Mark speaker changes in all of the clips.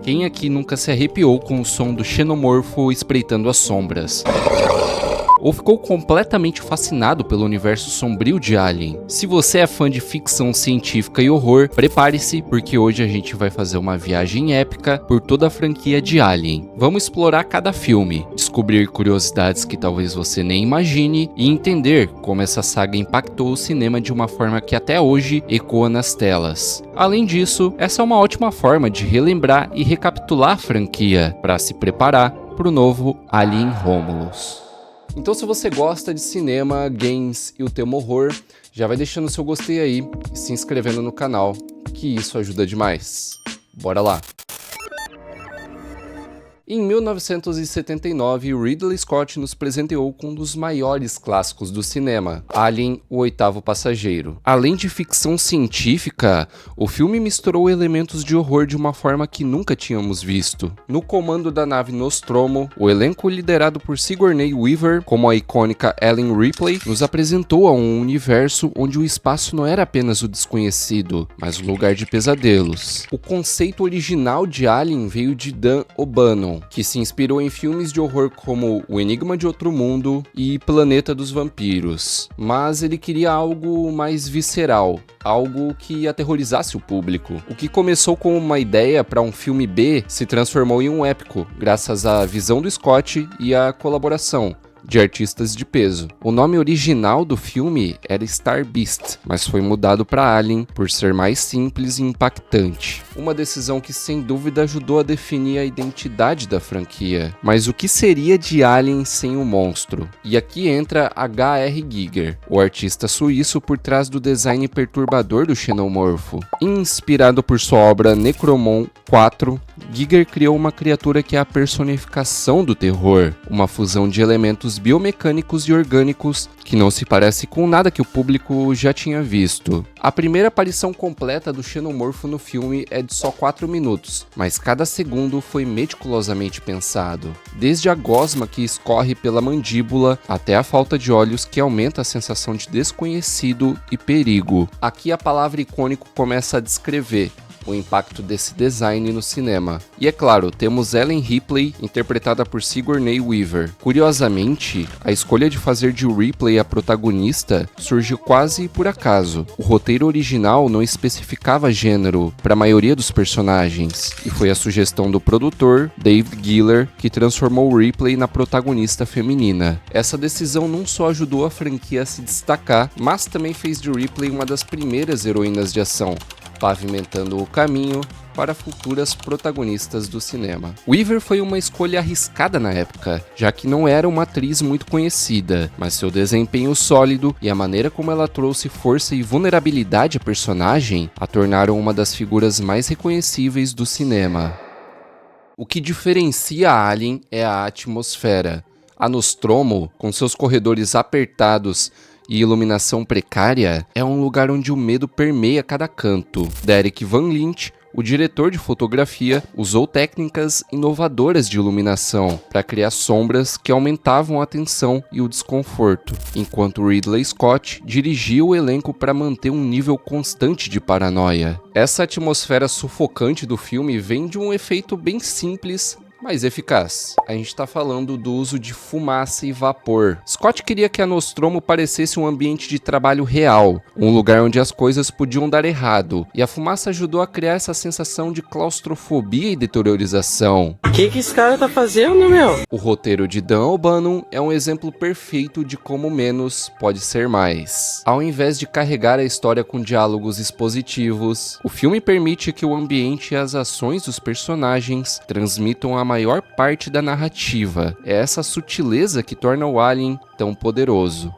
Speaker 1: Quem aqui nunca se arrepiou com o som do xenomorfo espreitando as sombras? Ou ficou completamente fascinado pelo universo sombrio de Alien? Se você é fã de ficção científica e horror, prepare-se, porque hoje a gente vai fazer uma viagem épica por toda a franquia de Alien. Vamos explorar cada filme, descobrir curiosidades que talvez você nem imagine e entender como essa saga impactou o cinema de uma forma que até hoje ecoa nas telas. Além disso, essa é uma ótima forma de relembrar e recapitular a franquia para se preparar para o novo Alien Romulus. Então, se você gosta de cinema, games e o tema horror, já vai deixando seu gostei aí e se inscrevendo no canal, que isso ajuda demais. Bora lá! Em 1979, Ridley Scott nos presenteou com um dos maiores clássicos do cinema, Alien, o Oitavo Passageiro. Além de ficção científica, o filme misturou elementos de horror de uma forma que nunca tínhamos visto. No comando da nave Nostromo, o elenco liderado por Sigourney Weaver, como a icônica Ellen Ripley, nos apresentou a um universo onde o espaço não era apenas o desconhecido, mas o lugar de pesadelos. O conceito original de Alien veio de Dan O'Bannon, que se inspirou em filmes de horror como O Enigma de Outro Mundo e Planeta dos Vampiros, mas ele queria algo mais visceral, algo que aterrorizasse o público. O que começou como uma ideia para um filme B se transformou em um épico, graças à visão do Scott e à colaboração de artistas de peso. O nome original do filme era Star Beast, mas foi mudado para Alien por ser mais simples e impactante. Uma decisão que sem dúvida ajudou a definir a identidade da franquia. Mas o que seria de Alien sem o monstro? E aqui entra H.R. Giger, o artista suíço por trás do design perturbador do xenomorfo. Inspirado por sua obra Necromon 4, Giger criou uma criatura que é a personificação do terror, uma fusão de elementos biomecânicos e orgânicos que não se parece com nada que o público já tinha visto. A primeira aparição completa do xenomorfo no filme é de só 4 minutos, mas cada segundo foi meticulosamente pensado. Desde a gosma que escorre pela mandíbula até a falta de olhos que aumenta a sensação de desconhecido e perigo. Aqui a palavra icônico começa a descrever o impacto desse design no cinema. E é claro, temos Ellen Ripley, interpretada por Sigourney Weaver. Curiosamente, a escolha de fazer de Ripley a protagonista surgiu quase por acaso. O roteiro original não especificava gênero para a maioria dos personagens, e foi a sugestão do produtor, Dave Giler, que transformou Ripley na protagonista feminina. Essa decisão não só ajudou a franquia a se destacar, mas também fez de Ripley uma das primeiras heroínas de ação, pavimentando o caminho para futuras protagonistas do cinema. Weaver foi uma escolha arriscada na época, já que não era uma atriz muito conhecida, mas seu desempenho sólido e a maneira como ela trouxe força e vulnerabilidade à personagem a tornaram uma das figuras mais reconhecíveis do cinema. O que diferencia a Alien é a atmosfera. A Nostromo, com seus corredores apertados e iluminação precária, é um lugar onde o medo permeia cada canto. Derek Van Lint, o diretor de fotografia, usou técnicas inovadoras de iluminação para criar sombras que aumentavam a tensão e o desconforto, enquanto Ridley Scott dirigia o elenco para manter um nível constante de paranoia. Essa atmosfera sufocante do filme vem de um efeito bem simples, mas eficaz. A gente está falando do uso de fumaça e vapor. Scott queria que a Nostromo parecesse um ambiente de trabalho real, um lugar onde as coisas podiam dar errado, e a fumaça ajudou a criar essa sensação de claustrofobia e deteriorização.
Speaker 2: O que esse cara tá fazendo, meu?
Speaker 1: O roteiro de Dan O'Bannon é um exemplo perfeito de como menos pode ser mais. Ao invés de carregar a história com diálogos expositivos, o filme permite que o ambiente e as ações dos personagens transmitam a maior parte da narrativa. É essa sutileza que torna o Alien tão poderoso.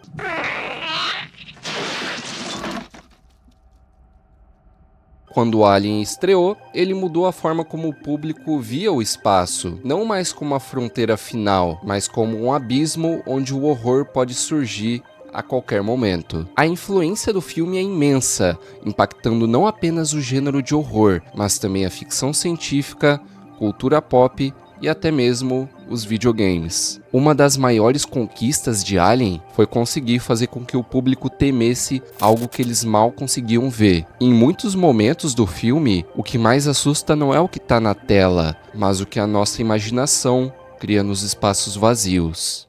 Speaker 1: Quando o Alien estreou, ele mudou a forma como o público via o espaço, não mais como a fronteira final, mas como um abismo onde o horror pode surgir a qualquer momento. A influência do filme é imensa, impactando não apenas o gênero de horror, mas também a ficção científica, cultura pop e até mesmo os videogames. Uma das maiores conquistas de Alien foi conseguir fazer com que o público temesse algo que eles mal conseguiam ver. Em muitos momentos do filme, o que mais assusta não é o que está na tela, mas o que a nossa imaginação cria nos espaços vazios.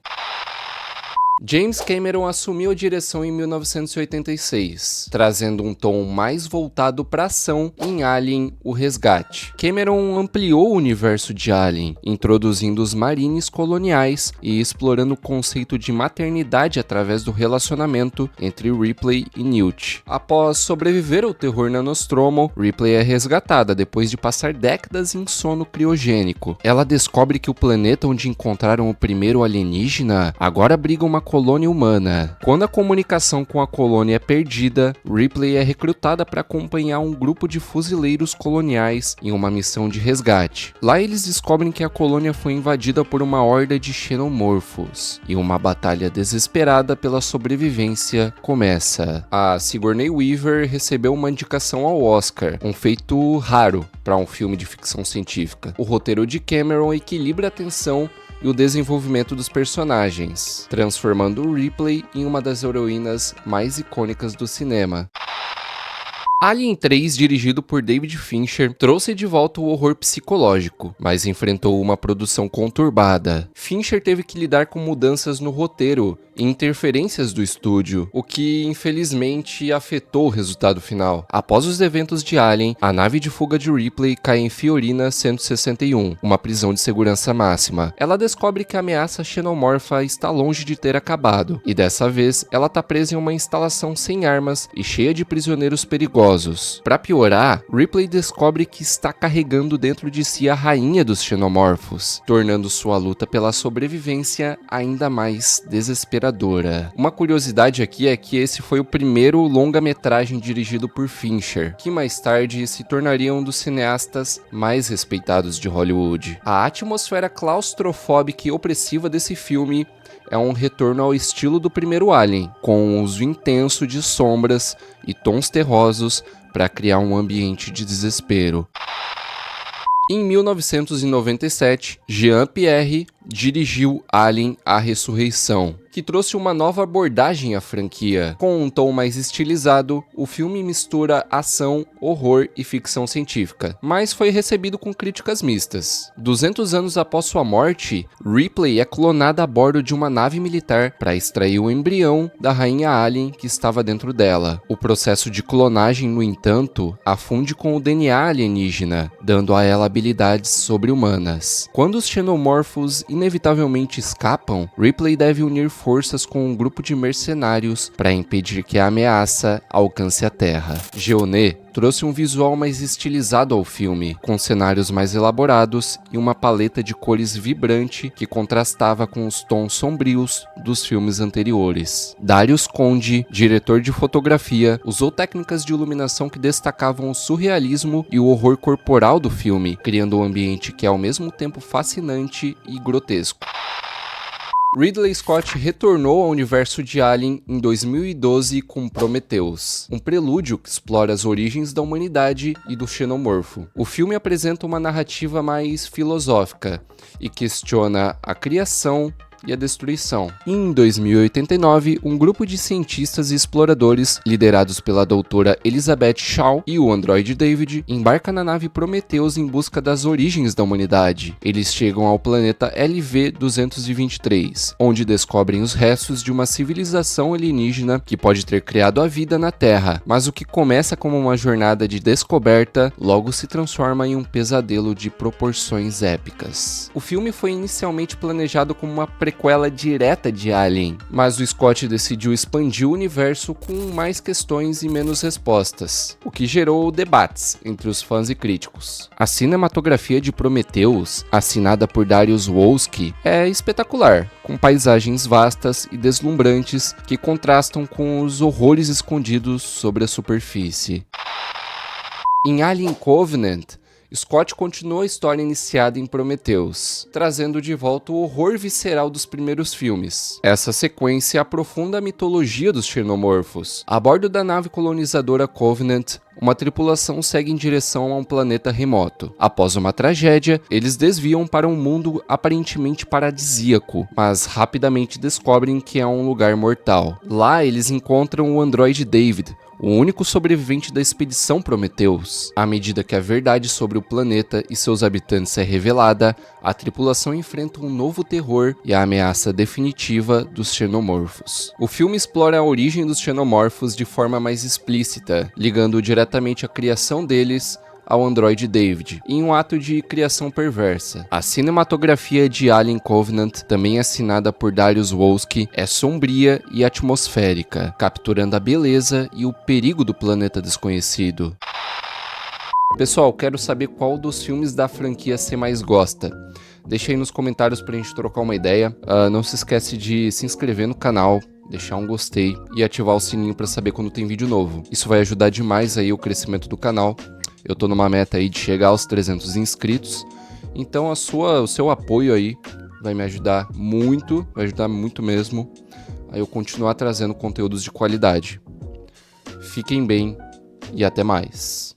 Speaker 1: James Cameron assumiu a direção em 1986, trazendo um tom mais voltado para ação em Alien: O Resgate. Cameron ampliou o universo de Alien, introduzindo os marines coloniais e explorando o conceito de maternidade através do relacionamento entre Ripley e Newt. Após sobreviver ao terror na Nostromo, Ripley é resgatada depois de passar décadas em sono criogênico. Ela descobre que o planeta onde encontraram o primeiro alienígena agora abriga uma colônia humana. Quando a comunicação com a colônia é perdida, Ripley é recrutada para acompanhar um grupo de fuzileiros coloniais em uma missão de resgate. Lá eles descobrem que a colônia foi invadida por uma horda de xenomorfos, e uma batalha desesperada pela sobrevivência começa. A Sigourney Weaver recebeu uma indicação ao Oscar, um feito raro para um filme de ficção científica. O roteiro de Cameron equilibra a tensão e o desenvolvimento dos personagens, transformando Ripley em uma das heroínas mais icônicas do cinema. Alien 3, dirigido por David Fincher, trouxe de volta o horror psicológico, mas enfrentou uma produção conturbada. Fincher teve que lidar com mudanças no roteiro e interferências do estúdio, o que infelizmente afetou o resultado final. Após os eventos de Alien, a nave de fuga de Ripley cai em Fiorina 161, uma prisão de segurança máxima. Ela descobre que a ameaça xenomorfa está longe de ter acabado, e dessa vez ela está presa em uma instalação sem armas e cheia de prisioneiros perigosos. Para piorar, Ripley descobre que está carregando dentro de si a rainha dos xenomorfos, tornando sua luta pela sobrevivência ainda mais desesperadora. Uma curiosidade aqui é que esse foi o primeiro longa-metragem dirigido por Fincher, que mais tarde se tornaria um dos cineastas mais respeitados de Hollywood. A atmosfera claustrofóbica e opressiva desse filme é um retorno ao estilo do primeiro Alien, com um uso intenso de sombras e tons terrosos para criar um ambiente de desespero. Em 1997, Jean Pierre dirigiu Alien: A Ressurreição, que trouxe uma nova abordagem à franquia. Com um tom mais estilizado, o filme mistura ação, horror e ficção científica, mas foi recebido com críticas mistas. 200 anos após sua morte, Ripley é clonada a bordo de uma nave militar para extrair o embrião da rainha Alien que estava dentro dela. O processo de clonagem, no entanto, a funde com o DNA alienígena, dando a ela habilidades sobre-humanas. Quando os xenomorfos inevitavelmente escapam, Ripley deve unir forças com um grupo de mercenários para impedir que a ameaça alcance a Terra. Geonet trouxe um visual mais estilizado ao filme, com cenários mais elaborados e uma paleta de cores vibrante que contrastava com os tons sombrios dos filmes anteriores. Darius Conde, diretor de fotografia, usou técnicas de iluminação que destacavam o surrealismo e o horror corporal do filme, criando um ambiente que é ao mesmo tempo fascinante e grotesco. Ridley Scott retornou ao universo de Alien em 2012 com Prometheus, um prelúdio que explora as origens da humanidade e do xenomorfo. O filme apresenta uma narrativa mais filosófica e questiona a criação e a destruição. Em 2089, um grupo de cientistas e exploradores, liderados pela doutora Elizabeth Shaw e o androide David, embarca na nave Prometheus em busca das origens da humanidade. Eles chegam ao planeta LV-223, onde descobrem os restos de uma civilização alienígena que pode ter criado a vida na Terra, mas o que começa como uma jornada de descoberta, logo se transforma em um pesadelo de proporções épicas. O filme foi inicialmente planejado como uma prequela direta de Alien, mas o Scott decidiu expandir o universo com mais questões e menos respostas, o que gerou debates entre os fãs e críticos. A cinematografia de Prometheus, assinada por Dariusz Wolski, é espetacular, com paisagens vastas e deslumbrantes que contrastam com os horrores escondidos sobre a superfície. Em Alien Covenant, Scott continua a história iniciada em Prometheus, trazendo de volta o horror visceral dos primeiros filmes. Essa sequência aprofunda a mitologia dos xenomorfos. A bordo da nave colonizadora Covenant, uma tripulação segue em direção a um planeta remoto. Após uma tragédia, eles desviam para um mundo aparentemente paradisíaco, mas rapidamente descobrem que é um lugar mortal. Lá, eles encontram o androide David, o único sobrevivente da expedição Prometheus. À medida que a verdade sobre o planeta e seus habitantes é revelada, a tripulação enfrenta um novo terror e a ameaça definitiva dos xenomorfos. O filme explora a origem dos xenomorfos de forma mais explícita, ligando diretamente a criação deles ao androide David, em um ato de criação perversa. A cinematografia de Alien Covenant, também assinada por Dariusz Wolski, é sombria e atmosférica, capturando a beleza e o perigo do planeta desconhecido. Pessoal, quero saber qual dos filmes da franquia você mais gosta. Deixa aí nos comentários pra gente trocar uma ideia. Não se esquece de se inscrever no canal, deixar um gostei e ativar o sininho para saber quando tem vídeo novo. Isso vai ajudar demais aí o crescimento do canal. Eu tô numa meta aí de chegar aos 300 inscritos, então o seu apoio aí vai me ajudar muito mesmo, a eu continuar trazendo conteúdos de qualidade. Fiquem bem e até mais.